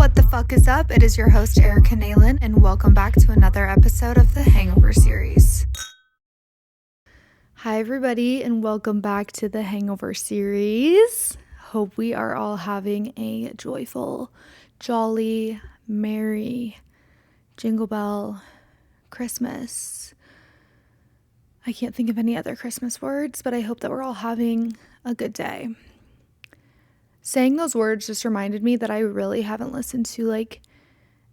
What the fuck is up? It is your host, Erica Nalen, and welcome back to another episode of the Hangover series. Hi, everybody, and welcome back to the Hangover series. Hope we are all having a joyful, jolly, merry, jingle bell Christmas. I can't think of any other Christmas words, but I hope that we're all having a good day. Saying those words just reminded me that I really haven't listened to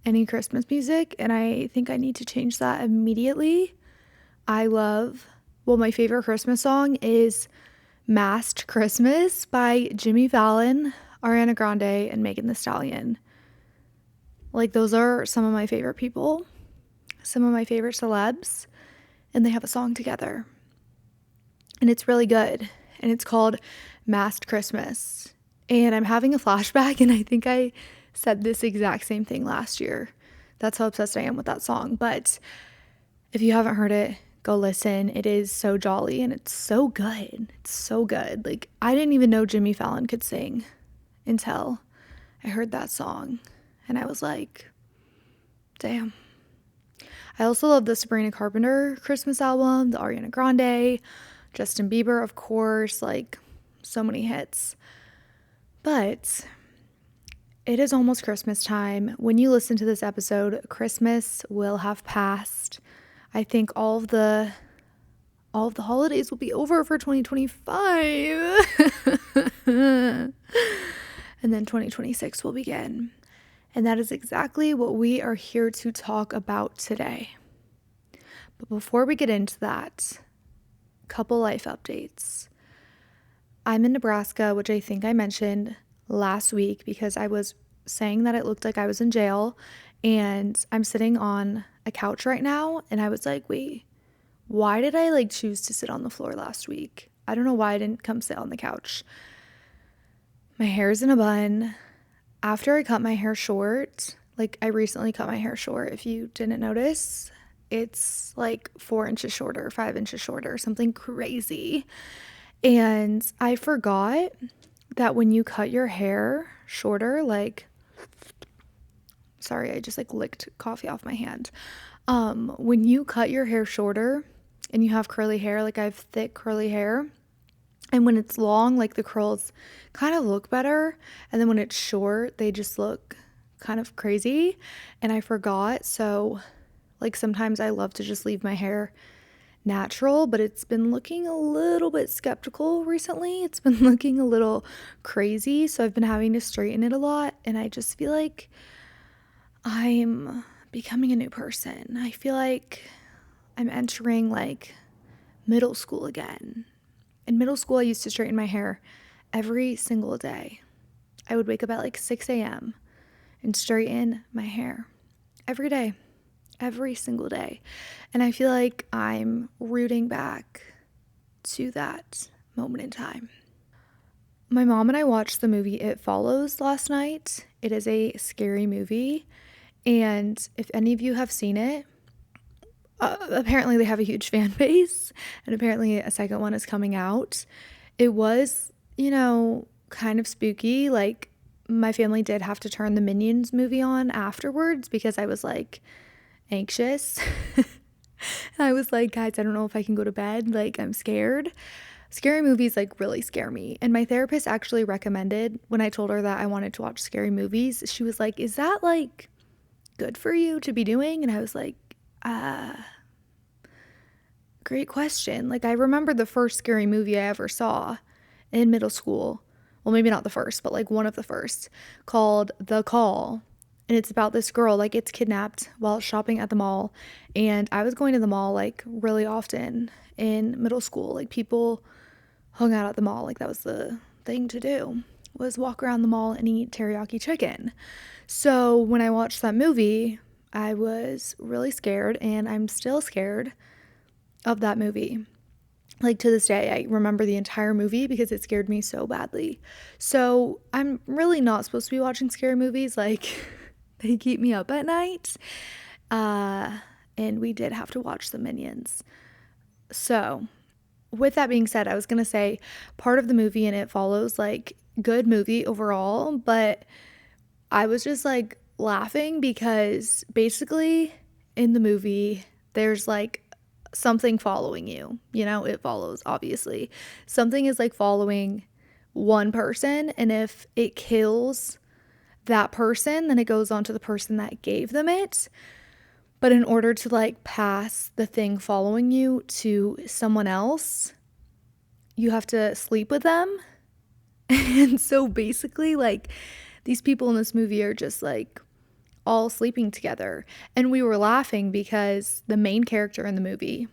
any Christmas music, and I think I need to change that immediately. My favorite Christmas song is Masked Christmas by Jimmy Fallon, Ariana Grande, and Megan Thee Stallion. Those are some of my favorite people, some of my favorite celebs, and they have a song together. And it's really good, and it's called Masked Christmas. And I'm having a flashback, and I think I said this exact same thing last year. That's how obsessed I am with that song. But if you haven't heard it, go listen. It is so jolly, and it's so good. It's so good. I didn't even know Jimmy Fallon could sing until I heard that song. And I was like, damn. I also love the Sabrina Carpenter Christmas album, the Ariana Grande, Justin Bieber, of course, so many hits. But it is almost Christmas time. When you listen to this episode, Christmas will have passed. I think all of the holidays will be over for 2025. And then 2026 will begin. And that is exactly what we are here to talk about today. But before we get into that, couple life updates. I'm in Nebraska, which I think I mentioned last week because I was saying that it looked like I was in jail, and I'm sitting on a couch right now, and I was like, wait, why did I choose to sit on the floor last week? I don't know why I didn't come sit on the couch. My hair is in a bun. After I cut my hair short, I recently cut my hair short, if you didn't notice, it's 4 inches shorter, 5 inches shorter, something crazy. And I forgot that when you cut your hair shorter, sorry, I just licked coffee off my hand. When you cut your hair shorter and you have curly hair, I have thick curly hair, and when it's long, the curls kind of look better. And then when it's short, they just look kind of crazy. And I forgot. So sometimes I love to just leave my hair natural, but it's been looking a little bit skeptical recently. It's been looking a little crazy, so I've been having to straighten it a lot, and I just feel like I'm becoming a new person. I feel like I'm entering middle school again. In middle school, I used to straighten my hair every single day. I would wake up at 6 a.m. and straighten my hair every day. Every single day. And I feel like I'm rooting back to that moment in time. My mom and I watched the movie It Follows last night. It is a scary movie. And if any of you have seen it, apparently they have a huge fan base. And apparently a second one is coming out. It was, kind of spooky. My family did have to turn the Minions movie on afterwards because I was anxious. And I was like, guys, I don't know if I can go to bed. I'm scared. Scary movies really scare me. And my therapist actually recommended, when I told her that I wanted to watch scary movies, she was like, is that good for you to be doing? And I was like, great question. I remember the first scary movie I ever saw in middle school. Well, maybe not the first, but one of the first, called The Call. And it's about this girl gets kidnapped while shopping at the mall. And I was going to the mall really often in middle school. People hung out at the mall. That was the thing to do, was walk around the mall and eat teriyaki chicken. So when I watched that movie, I was really scared, and I'm still scared of that movie. To this day, I remember the entire movie because it scared me so badly. So I'm really not supposed to be watching scary movies. They keep me up at night. And we did have to watch the Minions. So with that being said, I was going to say part of the movie and It Follows, good movie overall, but I was just laughing because basically in the movie, there's like something following you. You know, it follows, obviously. Something is like following one person, and if it kills that person, then it goes on to the person that gave them it. But in order to like pass the thing following you to someone else, you have to sleep with them. And so basically, like, these people in this movie are just like all sleeping together. And we were laughing because the main character in the movie,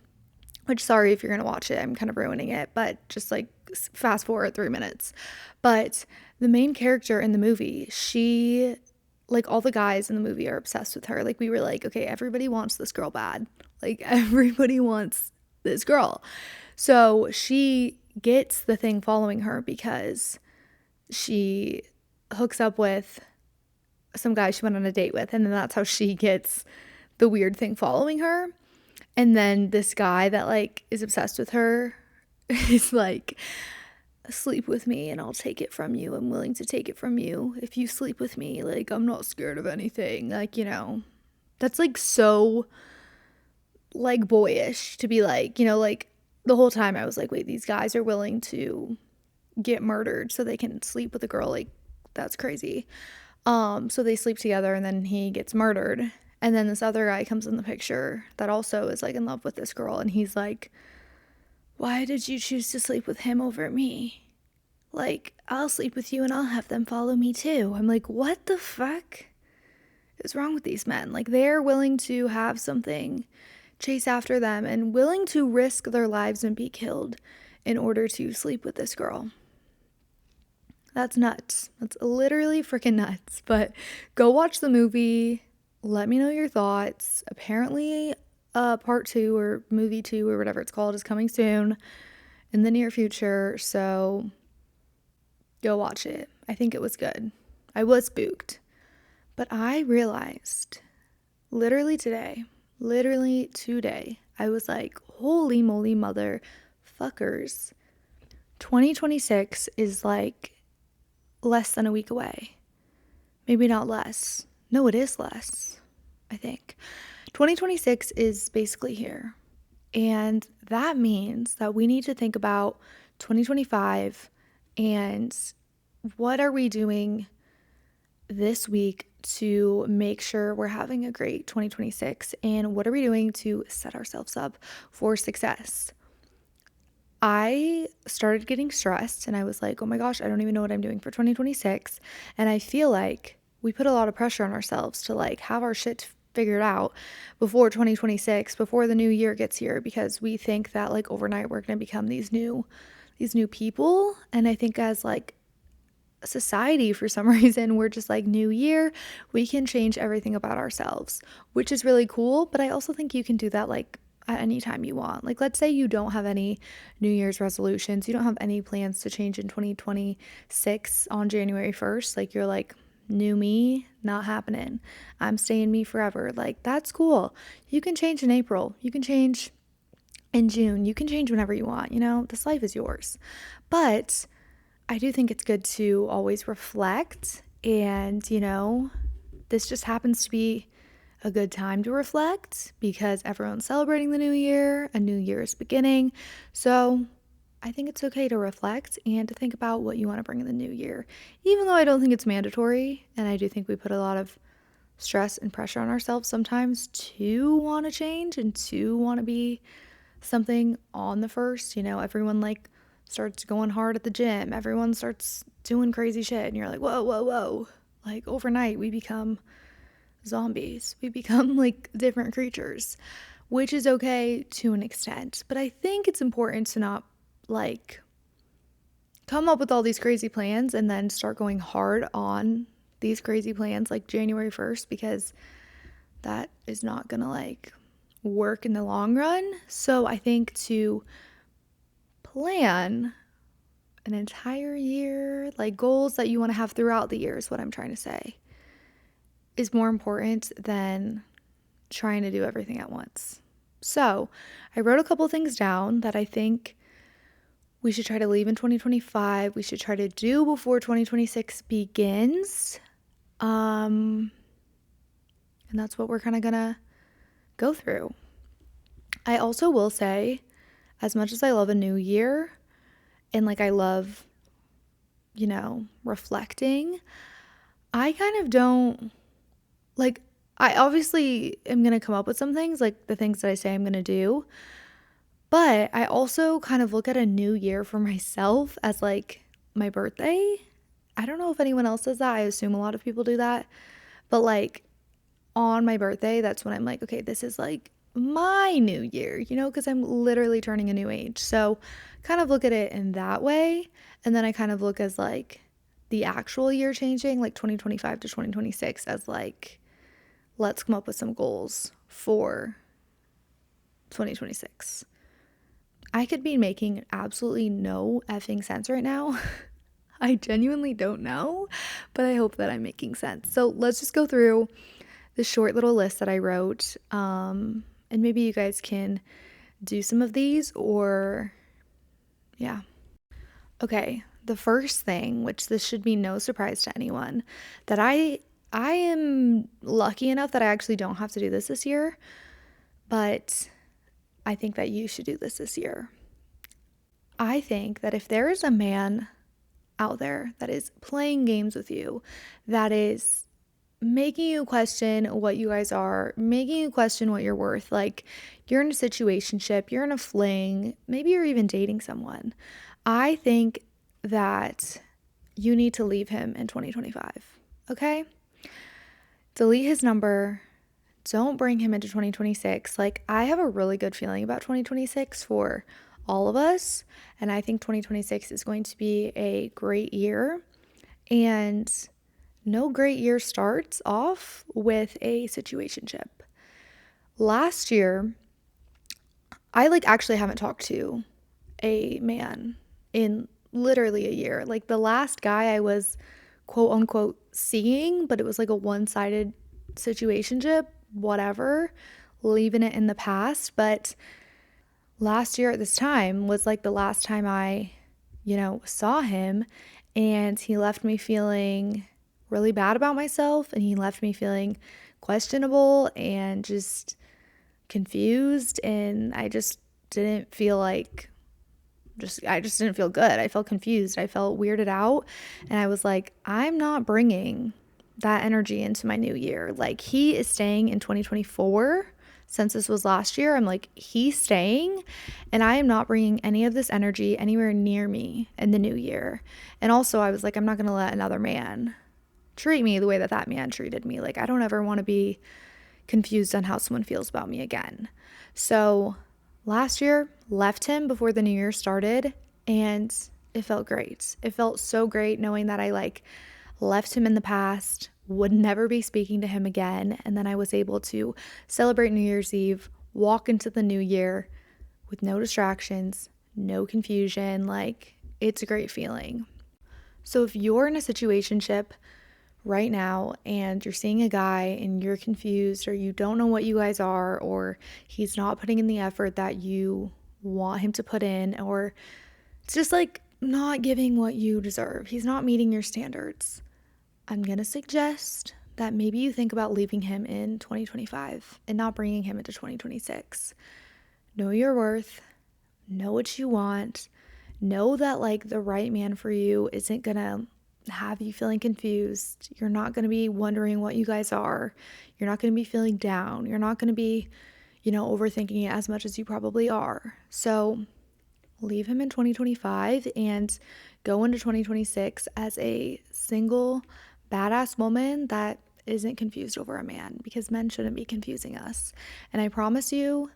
which, sorry if you're going to watch it, I'm kind of ruining it, but just like fast forward 3 minutes. But the main character in the movie, she, like, all the guys in the movie are obsessed with her. Like, we were like, okay, everybody wants this girl bad. Like, everybody wants this girl. So she gets the thing following her because she hooks up with some guy she went on a date with, and then that's how she gets the weird thing following her. And then this guy that like is obsessed with her is like, sleep with me and I'll take it from you. I'm willing to take it from you if you sleep with me. Like, I'm not scared of anything. Like, you know, that's like so like boyish to be like, you know, like the whole time I was like, wait, these guys are willing to get murdered so they can sleep with a girl. Like, that's crazy. So they sleep together and then he gets murdered. And then this other guy comes in the picture that also is like in love with this girl, and he's like, why did you choose to sleep with him over me? Like, I'll sleep with you and I'll have them follow me too. I'm like, what the fuck is wrong with these men? Like, they're willing to have something chase after them and willing to risk their lives and be killed in order to sleep with this girl. That's nuts. That's literally freaking nuts. But go watch the movie. Let me know your thoughts. Apparently, part 2 or movie 2 or whatever it's called is coming soon in the near future. So go watch it. I think it was good. I was spooked. But I realized literally today, I was like, holy moly motherfuckers. 2026 is like less than a week away. Maybe not less. No, it is less, I think. 2026 is basically here. And that means that we need to think about 2025 and what are we doing this week to make sure we're having a great 2026, and what are we doing to set ourselves up for success. I started getting stressed and I was like, oh my gosh, I don't even know what I'm doing for 2026. And I feel like we put a lot of pressure on ourselves to like have our shit figured out before 2026, before the new year gets here, because we think that like overnight we're going to become these new people. And I think as like society, for some reason, we're just like, new year, we can change everything about ourselves, which is really cool. But I also think you can do that like at any time you want. Like, let's say you don't have any New Year's resolutions, you don't have any plans to change in 2026 on January 1st. Like, you're like, new me, not happening. I'm staying me forever. Like, that's cool. You can change in April. You can change in June. You can change whenever you want. You know, this life is yours. But I do think it's good to always reflect. And, you know, this just happens to be a good time to reflect because everyone's celebrating the new year, a new year is beginning. So I think it's okay to reflect and to think about what you want to bring in the new year, even though I don't think it's mandatory. And I do think we put a lot of stress and pressure on ourselves sometimes to want to change and to want to be something on the first. You know, everyone like starts going hard at the gym, everyone starts doing crazy shit, and you're like, whoa, whoa, whoa. Like, overnight we become zombies. We become like different creatures, which is okay to an extent. But I think it's important to not like come up with all these crazy plans and then start going hard on these crazy plans like January 1st, because that is not gonna like work in the long run. So I think to plan an entire year, like goals that you want to have throughout the year is what I'm trying to say, is more important than trying to do everything at once. So I wrote a couple things down that I think we should try to leave in 2025. We should try to do before 2026 begins. And that's what we're kind of going to go through. I also will say, as much as I love a new year and like I love, reflecting, I kind of don't like, I obviously am going to come up with some things, like the things that I say I'm going to do. But I also kind of look at a new year for myself as like my birthday. I don't know if anyone else does that. I assume a lot of people do that. But like on my birthday, that's when I'm like, okay, this is like my new year, because I'm literally turning a new age. So kind of look at it in that way. And then I kind of look as like the actual year changing, like 2025 to 2026, as like, let's come up with some goals for 2026. I could be making absolutely no effing sense right now. I genuinely don't know, but I hope that I'm making sense. So let's just go through the short little list that I wrote. And maybe you guys can do some of these or, yeah. Okay, the first thing, which this should be no surprise to anyone, that I am lucky enough that I actually don't have to do this year, but I think that you should do this year. I think that if there is a man out there that is playing games with you, that is making you question what you guys are, making you question what you're worth, like you're in a situationship, you're in a fling, maybe you're even dating someone, I think that you need to leave him in 2025, okay? Delete his number. Don't bring him into 2026. Like, I have a really good feeling about 2026 for all of us. And I think 2026 is going to be a great year. And no great year starts off with a situationship. Last year, I actually haven't talked to a man in literally a year. Like the last guy I was quote unquote seeing, but it was like a one-sided situationship, whatever, leaving it in the past. But last year at this time was like the last time I, saw him, and he left me feeling really bad about myself, and he left me feeling questionable and just confused, and I just didn't feel like I just didn't feel good. I felt confused. I felt weirded out, and I was like, I'm not bringing that energy into my new year. Like, he is staying in 2024. Since this was last year, I'm like, he's staying, and I am not bringing any of this energy anywhere near me in the new year. And also, I was like, I'm not going to let another man treat me the way that that man treated me. Like, I don't ever want to be confused on how someone feels about me again. So last year, left him before the new year started, and it felt great. It felt so great knowing that I left him in the past, would never be speaking to him again, and then I was able to celebrate New Year's Eve, walk into the new year with no distractions, no confusion. Like, it's a great feeling. So if you're in a situationship right now and you're seeing a guy and you're confused, or you don't know what you guys are, or he's not putting in the effort that you want him to put in, or it's just like not giving what you deserve, he's not meeting your standards, I'm going to suggest that maybe you think about leaving him in 2025 and not bringing him into 2026. Know your worth, know what you want, know that the right man for you isn't going to have you feeling confused. You're not going to be wondering what you guys are. You're not going to be feeling down. You're not going to be, overthinking it as much as you probably are. So leave him in 2025 and go into 2026 as a single badass woman that isn't confused over a man, because men shouldn't be confusing us. And I promise you,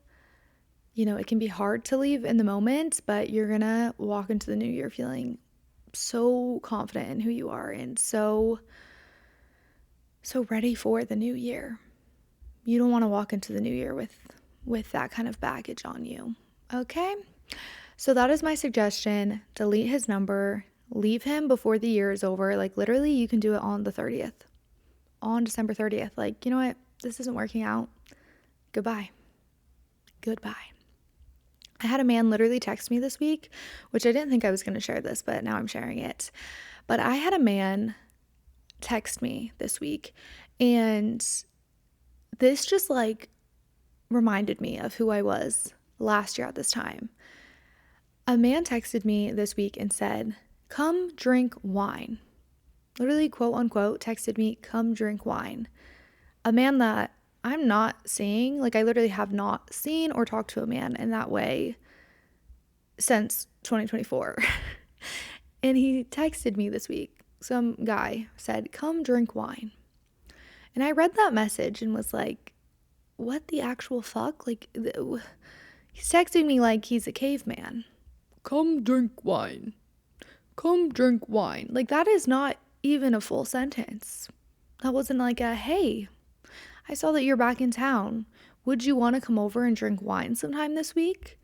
it can be hard to leave in the moment, but you're going to walk into the new year feeling so confident in who you are and so ready for the new year. You don't want to walk into the new year with that kind of baggage on you. Okay? So that is my suggestion. Delete his number. Leave him before the year is over. Literally, you can do it on the 30th. On December 30th. You know what? This isn't working out. Goodbye. Goodbye. I had a man literally text me this week, which I didn't think I was going to share this, but now I'm sharing it. But I had a man text me this week, and this just like reminded me of who I was last year at this time. A man texted me this week and said, "Come drink wine." Literally, quote unquote, texted me, "Come drink wine." A man that I'm not seeing, like I literally have not seen or talked to a man in that way since 2024. And he texted me this week. Some guy said, "Come drink wine." And I read that message and was like, what the actual fuck? Like, he's texting me like he's a caveman. Come drink wine. Come drink wine. Like, that is not even a full sentence. That wasn't like a, "Hey, I saw that you're back in town. Would you want to come over and drink wine sometime this week?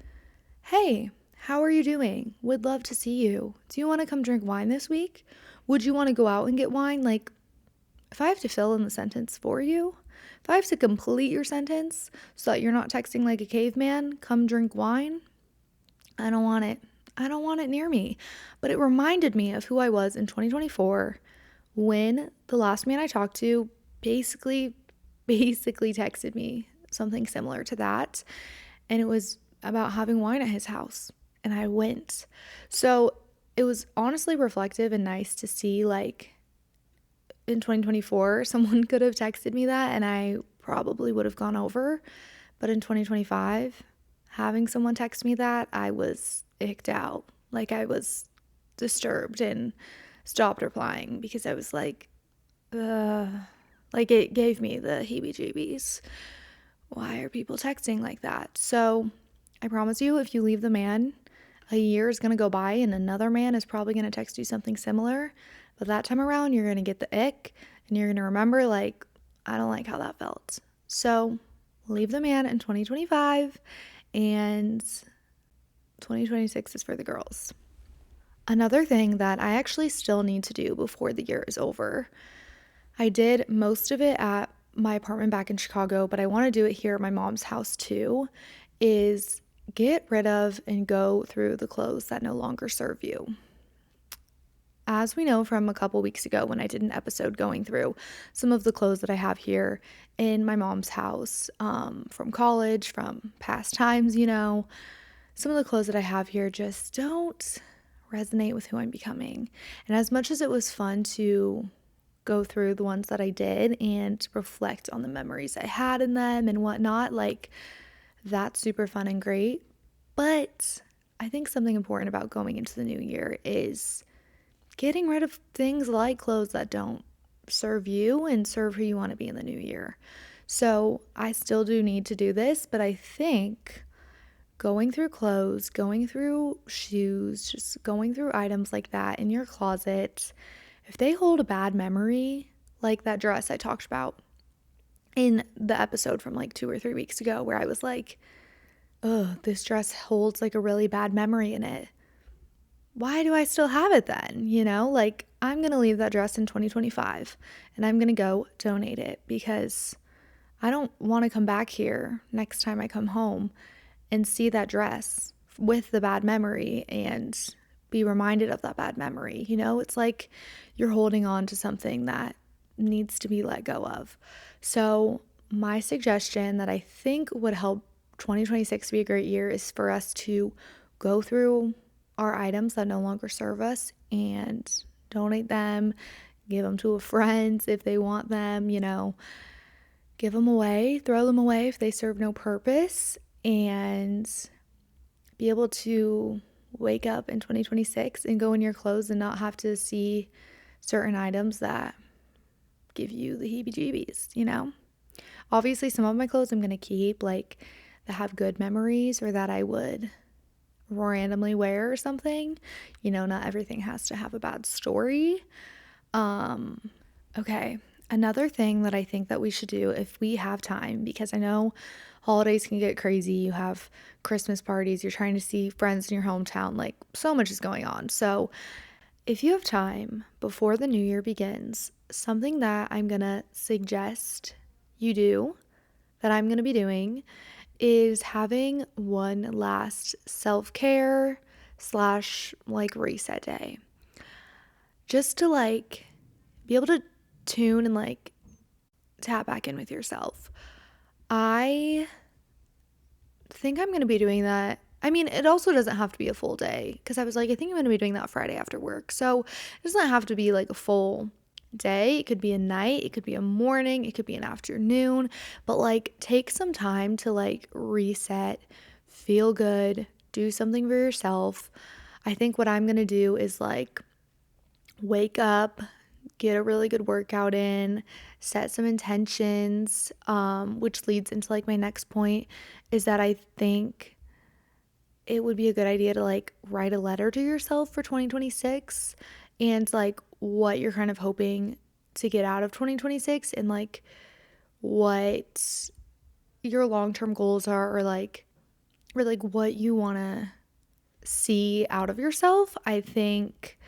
Hey, how are you doing? Would love to see you. Do you want to come drink wine this week? Would you want to go out and get wine?" Like, if I have to fill in the sentence for you, if I have to complete your sentence so that you're not texting like a caveman, "Come drink wine," I don't want it. I don't want it near me. But it reminded me of who I was in 2024 when the last man I talked to basically texted me something similar to that. And it was about having wine at his house. And I went. So it was honestly reflective and nice to see, like, in 2024, someone could have texted me that and I probably would have gone over. But in 2025, having someone text me that, I was icked out. Like, I was disturbed and stopped replying because I was like, like, it gave me the heebie-jeebies. Why are people texting like that? So I promise you, if you leave the man, a year is going to go by and another man is probably going to text you something similar. But that time around, you're going to get the ick and you're going to remember, like, I don't like how that felt. So leave the man in 2025 and 2026 is for the girls. Another thing that I actually still need to do before the year is over, I did most of it at my apartment back in Chicago, but I want to do it here at my mom's house too, is get rid of and go through the clothes that no longer serve you. As we know from a couple weeks ago when I did an episode going through some of the clothes that I have here in my mom's house, from college, from past times, some of the clothes that I have here just don't resonate with who I'm becoming. And as much as it was fun to go through the ones that I did and reflect on the memories I had in them and whatnot, like, that's super fun and great. But I think something important about going into the new year is getting rid of things like clothes that don't serve you and serve who you want to be in the new year. So I still do need to do this, but I think going through clothes, going through shoes, just going through items like that in your closet, if they hold a bad memory, like that dress I talked about in the episode from like 2 or 3 weeks ago, where I was like, "Oh, this dress holds like a really bad memory in it. Why do I still have it then?" Like, I'm going to leave that dress in 2025 and I'm going to go donate it because I don't want to come back here next time I come home and see that dress with the bad memory and be reminded of that bad memory. It's like you're holding on to something that needs to be let go of. So my suggestion that I think would help 2026 be a great year is for us to go through our items that no longer serve us and donate them, give them to a friend if they want them, give them away, throw them away if they serve no purpose, and be able to wake up in 2026 and go in your clothes and not have to see certain items that give you the heebie-jeebies. Obviously, some of my clothes I'm going to keep, like, that have good memories or that I would randomly wear or something. Not everything has to have a bad story. Okay. Another thing that I think that we should do if we have time, because I know holidays can get crazy. You have Christmas parties, you're trying to see friends in your hometown, like, so much is going on. So if you have time before the new year begins, something that I'm going to suggest you do, that I'm going to be doing, is having one last self-care / like reset day. Just to like be able to tune and like tap back in with yourself. I think I'm going to be doing that. I mean, it also doesn't have to be a full day because I was like, I think I'm going to be doing that Friday after work. So it doesn't have to be like a full day. It could be a night, it could be a morning, it could be an afternoon, but like take some time to like reset, feel good, do something for yourself. I think what I'm going to do is like wake up, get a really good workout in, set some intentions, which leads into like my next point is that I think it would be a good idea to like write a letter to yourself for 2026 and like what you're kind of hoping to get out of 2026 and like what your long-term goals are or like what you want to see out of yourself. I think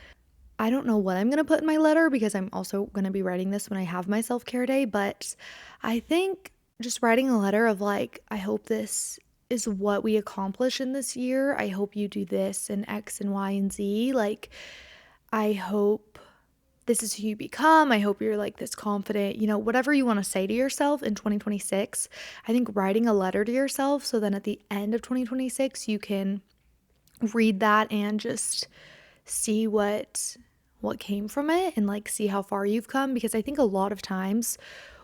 I don't know what I'm going to put in my letter because I'm also going to be writing this when I have my self-care day, but I think just writing a letter of like, I hope this is what we accomplish in this year. I hope you do this and X and Y and Z. Like, I hope this is who you become. I hope you're like this confident, whatever you want to say to yourself in 2026. I think writing a letter to yourself so then at the end of 2026, you can read that and just see what came from it and like see how far you've come because I think a lot of times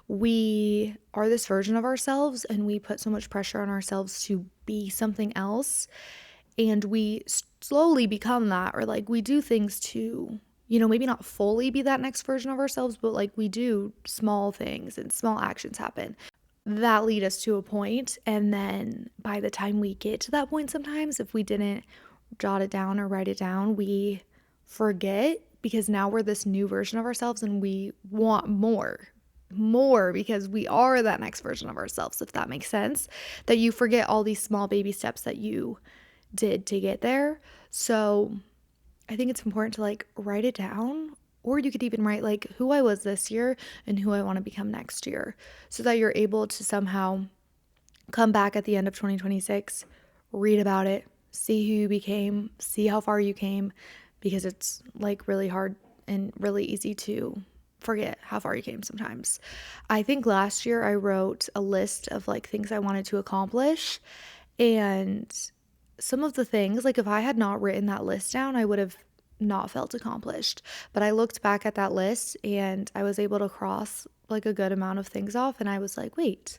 we are this version of ourselves and we put so much pressure on ourselves to be something else and we slowly become that or like we do things to maybe not fully be that next version of ourselves but like we do small things and small actions happen that lead us to a point and then by the time we get to that point sometimes if we didn't jot it down or write it down we forget because now we're this new version of ourselves and we want more because we are that next version of ourselves, if that makes sense, that you forget all these small baby steps that you did to get there. So I think it's important to like write it down, or you could even write like who I was this year and who I want to become next year so that you're able to somehow come back at the end of 2026, read about it, see who you became, see how far you came, because it's like really hard and really easy to forget how far you came sometimes. I think last year I wrote a list of like things I wanted to accomplish, and some of the things, like if I had not written that list down, I would have not felt accomplished. But I looked back at that list and I was able to cross like a good amount of things off, and I was like, wait,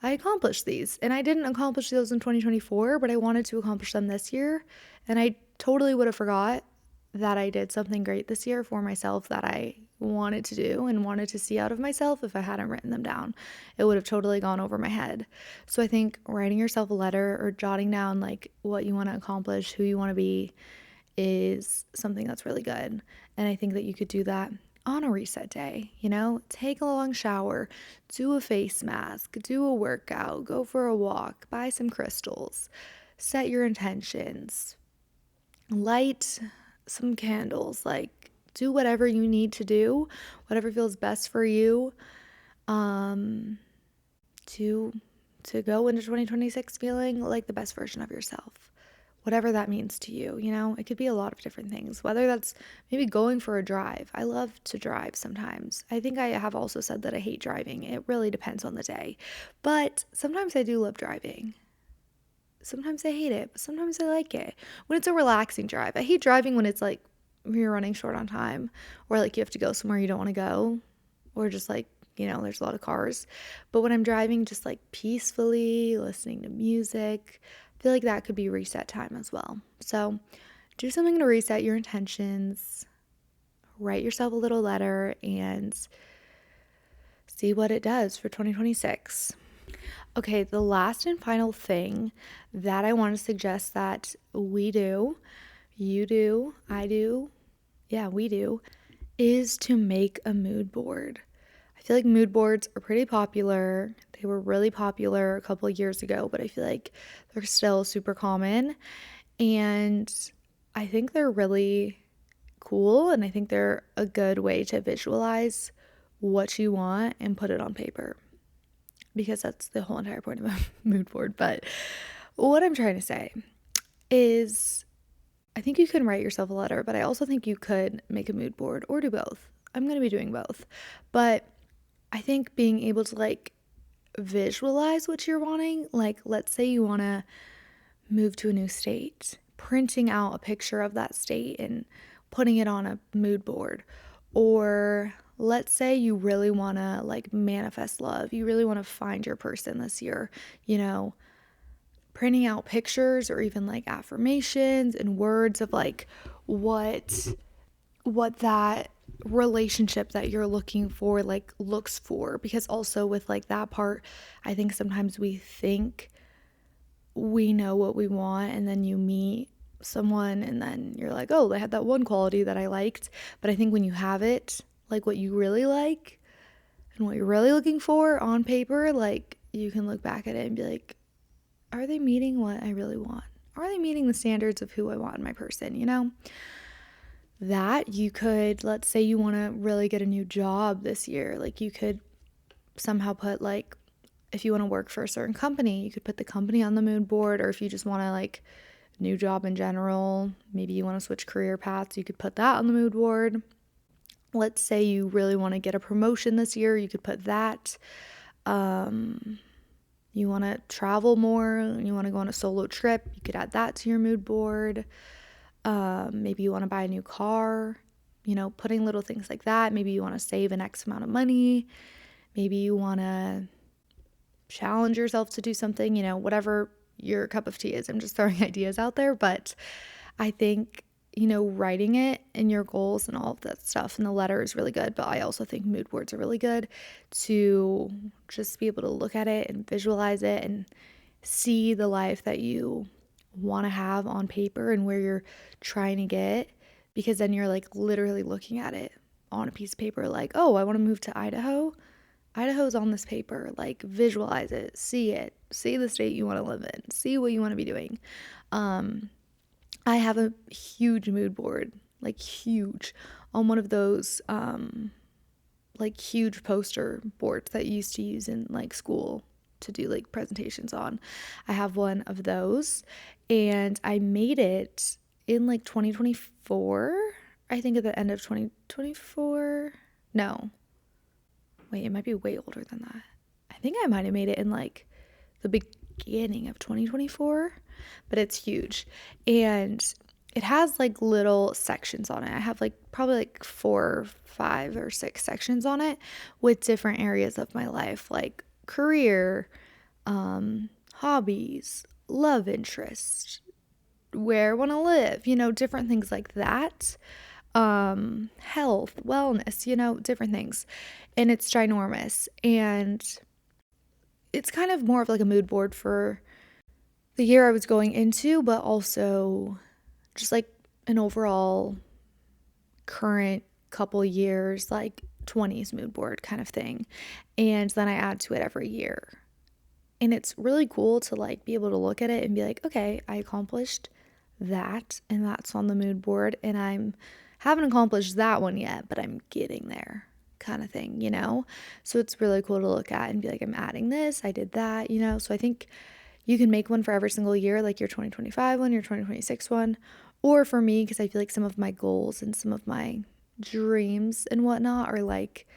I accomplished these. And I didn't accomplish those in 2024, but I wanted to accomplish them this year. And I totally would have forgot that I did something great this year for myself that I wanted to do and wanted to see out of myself if I hadn't written them down. It would have totally gone over my head. So I think writing yourself a letter or jotting down like what you want to accomplish, who you want to be, is something that's really good. And I think that you could do that on a reset day, take a long shower, do a face mask, do a workout, go for a walk, buy some crystals, set your intentions, light some candles, like do whatever you need to do, whatever feels best for you, um, to go into 2026 feeling like the best version of yourself. Whatever that means to you, it could be a lot of different things, whether that's maybe going for a drive. I love to drive sometimes. I think I have also said that I hate driving. It really depends on the day, but sometimes I do love driving. Sometimes I hate it, but sometimes I like it when it's a relaxing drive. I hate driving when it's like you're running short on time or like you have to go somewhere you don't want to go or just like, there's a lot of cars. But when I'm driving just like peacefully, listening to music, I feel like that could be reset time as well. So do something to reset your intentions, write yourself a little letter, and see what it does for 2026. Okay, the last and final thing that I want to suggest that we do, you do, I do, yeah, we do, is to make a mood board. I feel like mood boards are pretty popular. They were really popular a couple of years ago, but I feel like they're still super common. And I think they're really cool, and I think they're a good way to visualize what you want and put it on paper, because that's the whole entire point of a mood board. But what I'm trying to say is I think you can write yourself a letter, but I also think you could make a mood board or do both. I'm going to be doing both. But I think being able to like visualize what you're wanting. Like, let's say you want to move to a new state, printing out a picture of that state and putting it on a mood board. Or let's say you really want to like manifest love. You really want to find your person this year, you know, printing out pictures or even like affirmations and words of like what that relationship that you're looking for like looks for. Because also with like that part, I think sometimes we think we know what we want, and then you meet someone and then you're like, oh, they had that one quality that I liked. But I think when you have it, like what you really like and what you're really looking for on paper, like you can look back at it and be like, are they meeting what I really want? Are they meeting the standards of who I want in my person, you know? That you could, let's say you want to really get a new job this year, like you could somehow put like, if you want to work for a certain company, you could put the company on the mood board. Or if you just want to like new job in general, maybe you want to switch career paths, you could put that on the mood board. Let's say you really want to get a promotion this year, you could put that. You want to travel more, you want to go on a solo trip, you could add that to your mood board. Maybe you want to buy a new car, you know, putting little things like that. Maybe you want to save an X amount of money. Maybe you want to challenge yourself to do something, you know, whatever your cup of tea is. I'm just throwing ideas out there, but I think, you know, writing it and your goals and all of that stuff in the letter is really good. But I also think mood boards are really good to just be able to look at it and visualize it and see the life that you want to have on paper and where you're trying to get, because then you're like literally looking at it on a piece of paper like, oh, I want to move to Idaho. Idaho's on this paper. Like, visualize it, see the state you want to live in, see what you want to be doing. I have a huge mood board, like huge, on one of those like huge poster boards that you used to use in like school to do like presentations on. I have one of those, and I made it in like 2024. I think at the end of 2024. No. Wait, it might be way older than that. I think I might have made it in like the beginning of 2024, but it's huge. And it has like little sections on it. I have like probably like 4, 5, or 6 sections on it with different areas of my life, like career, hobbies, love interest, where I want to live, you know, different things like that. Health, wellness, you know, different things. And it's ginormous. And it's kind of more of like a mood board for the year I was going into, but also just like an overall current couple years, like 20s mood board kind of thing. And then I add to it every year. And it's really cool to like be able to look at it and be like, okay, I accomplished that, and that's on the mood board, and I'm haven't accomplished that one yet, but I'm getting there, kind of thing, you know? So it's really cool to look at and be like, I'm adding this, I did that, you know? So I think you can make one for every single year, like your 2025 one, your 2026 one. Or for me, because I feel like some of my goals and some of my dreams and whatnot are like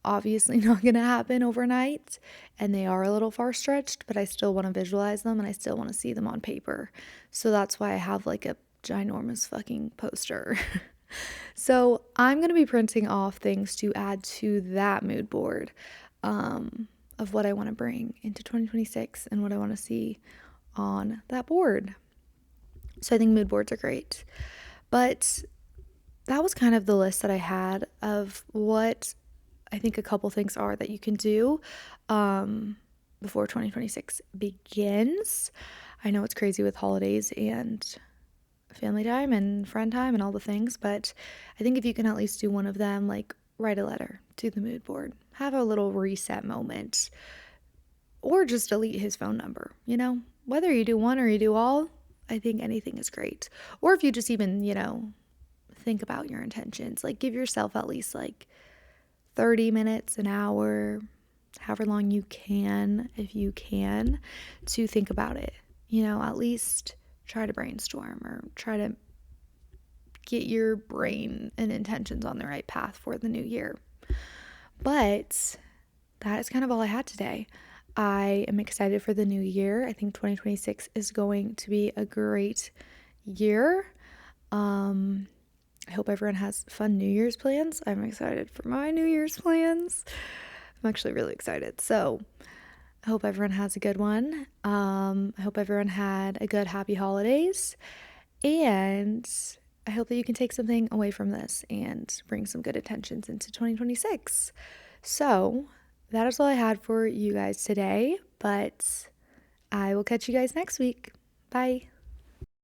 obviously not going to happen overnight, and they are a little far stretched, but I still want to visualize them and I still want to see them on paper. So that's why I have like a ginormous fucking poster. So I'm going to be printing off things to add to that mood board, of what I want to bring into 2026 and what I want to see on that board. So I think mood boards are great. But that was kind of the list that I had of what I think a couple things are that you can do before 2026 begins. I know it's crazy with holidays and family time and friend time and all the things, but I think if you can at least do one of them, like write a letter to the mood board, have a little reset moment, or just delete his phone number, you know? Whether you do one or you do all, I think anything is great. Or if you just even, you know, think about your intentions, like give yourself at least like 30 minutes, an hour, however long you can, if you can, to think about it. You know, at least try to brainstorm or try to get your brain and intentions on the right path for the new year. But that is kind of all I had today. I am excited for the new year. I think 2026 is going to be a great year. Um, I hope everyone has fun New Year's plans. I'm excited for my New Year's plans. I'm actually really excited. So, I hope everyone has a good one. I hope everyone had a good, happy holidays. And I hope that you can take something away from this and bring some good intentions into 2026. So, that is all I had for you guys today, but I will catch you guys next week. Bye.